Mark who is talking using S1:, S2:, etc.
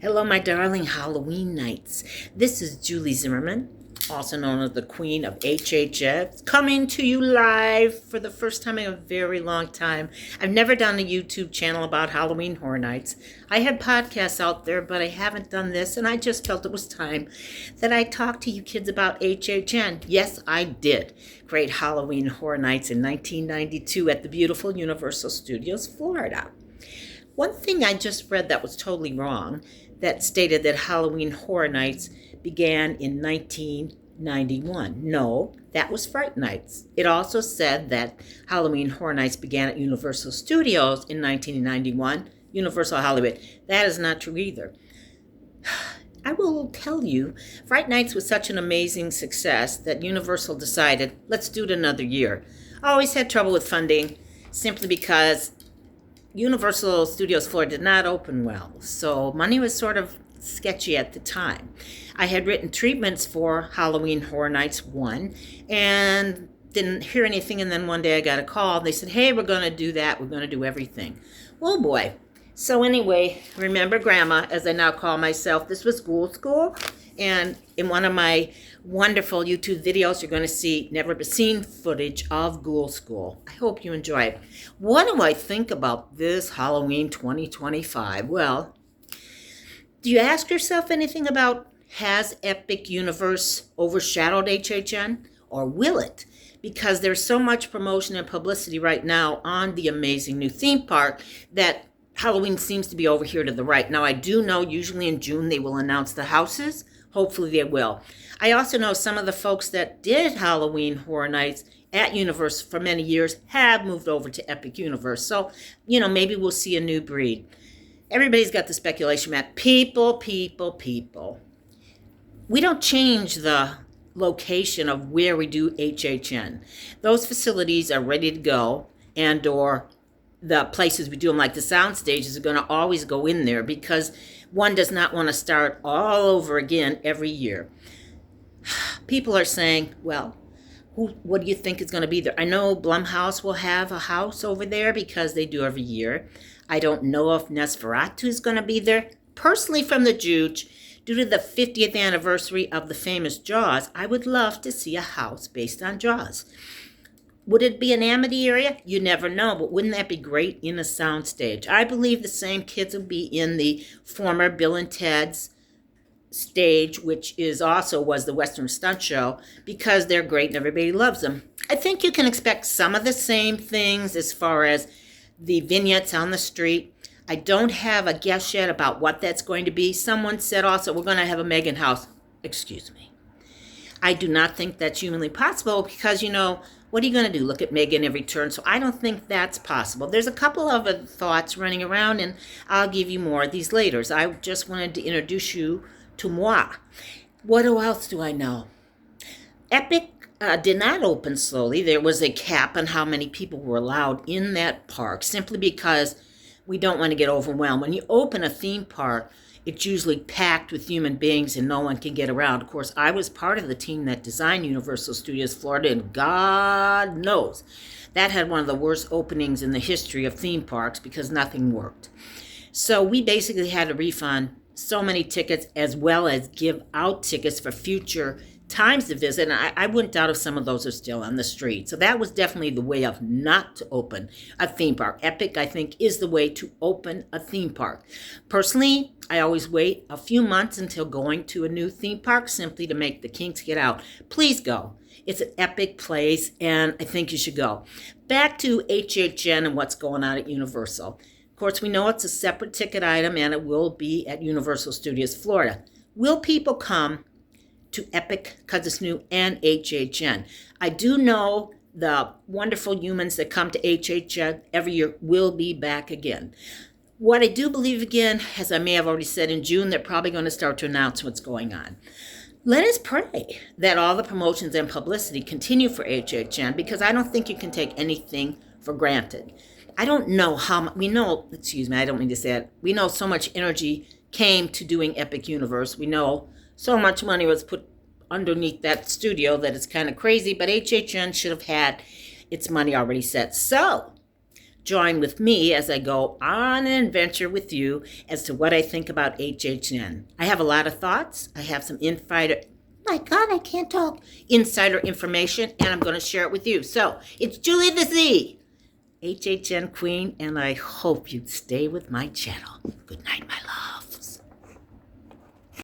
S1: Hello, my darling Halloween nights. This is Julie Zimmerman, also known as the Queen of HHS, coming to you live for the first time in a very long time. I've never done a YouTube channel about Halloween Horror Nights. I had podcasts out there, but I haven't done this, and I just felt it was time that I talk to you kids about HHN. Yes, I did create Halloween Horror Nights in 1992 at the beautiful Universal Studios, Florida. One thing I just read that was totally wrong, that stated that Halloween Horror Nights began in 1991. No, that was Fright Nights. It also said that Halloween Horror Nights began at Universal Studios in 1991, Universal Hollywood. That is not true either. I will tell you, Fright Nights was such an amazing success that Universal decided, let's do it another year. I always had trouble with funding simply because Universal Studios Florida did not open well, so money was sort of sketchy at the time. I had written treatments for Halloween Horror Nights 1 and didn't hear anything, and then one day I got a call. They said, hey, we're going to do that. We're going to do everything. Oh, boy. So anyway, remember Grandma, as I now call myself. This was Ghoul School, and in one of my wonderful YouTube videos, you're going to see never-seen footage of Ghoul School. I hope you enjoy it. What do I think about this Halloween 2025? Well, do you ask yourself anything about, has Epic Universe overshadowed HHN, or will it? Because there's so much promotion and publicity right now on the amazing new theme park that Halloween seems to be over here to the right. Now, I do know usually in June they will announce the houses. Hopefully they will. I also know some of the folks that did Halloween Horror Nights at Universal for many years have moved over to Epic Universe. So, maybe we'll see a new breed. Everybody's got the speculation that people. We don't change the location of where we do HHN. Those facilities are ready to go, and or the places we do them, like the sound stages, are going to always go in there because one does not want to start all over again every year. People are saying, well, what do you think is going to be there? I know Blumhouse will have a house over there because they do every year. I don't know if Nosferatu is going to be there. Personally, from the Juge, due to the 50th anniversary of the famous Jaws, I would love to see a house based on Jaws. Would it be an Amity area? You never know, but wouldn't that be great in a soundstage? I believe the same kids will be in the former Bill and Ted's stage, which was the Western Stunt Show, because they're great and everybody loves them. I think you can expect some of the same things as far as the vignettes on the street. I don't have a guess yet about what that's going to be. Someone said also we're going to have a Megan house. Excuse me. I do not think that's humanly possible because, what are you going to do? Look at Megan every turn? So I don't think that's possible. There's a couple of other thoughts running around, and I'll give you more of these later. I just wanted to introduce you to moi. What else do I know? Epic did not open slowly. There was a cap on how many people were allowed in that park, simply because we don't want to get overwhelmed. When you open a theme park, it's usually packed with human beings and no one can get around. Of course, I was part of the team that designed Universal Studios Florida, and God knows that had one of the worst openings in the history of theme parks because nothing worked. So we basically had to refund so many tickets as well as give out tickets for future times to visit, and I wouldn't doubt if some of those are still on the street. So that was definitely the way of not to open a theme park. Epic, I think, is the way to open a theme park. Personally, I always wait a few months until going to a new theme park simply to make the kinks get out. Please go. It's an epic place, and I think you should go. Back to HHN and what's going on at Universal. Of course, we know it's a separate ticket item, and it will be at Universal Studios Florida. Will people come to Epic because it's new and HHN? I do know the wonderful humans that come to HHN every year will be back again. What I do believe again, as I may have already said, in June, they're probably going to start to announce what's going on. Let us pray that all the promotions and publicity continue for HHN, because I don't think you can take anything for granted. I don't know how much, we know so much energy came to doing Epic Universe. We know so much money was put underneath that studio that it's kind of crazy, but HHN should have had its money already set. So join with me as I go on an adventure with you as to what I think about HHN. I have a lot of thoughts. I have some insider information, and I'm going to share it with you. So it's Julie the Z, HHN Queen, and I hope you stay with my channel. Good night, my love.